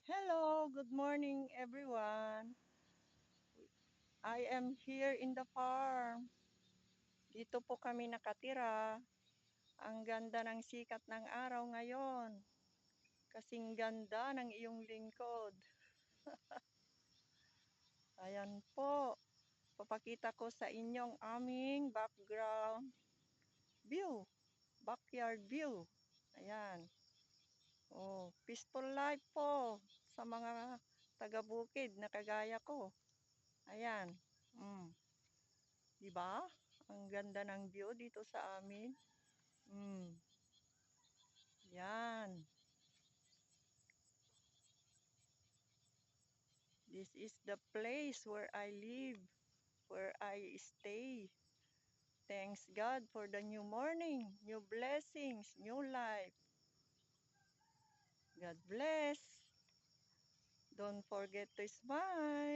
Hello, good morning everyone. I am here in the farm. Dito po kami nakatira. Ang ganda ng sikat ng araw ngayon. Kasing ganda ng iyong lingkod. Ayan po. Papakita ko sa inyong aming background view. Backyard view. Ayan. Oh, peaceful life po sa mga taga-bukid na kagaya ko. Ayan. Mm. 'Di ba? Ang ganda ng view dito sa amin. Mm, 'yan. This is the place where I live, where I stay. Thanks God for the new morning, new blessings, new life. God bless. Don't forget to smile.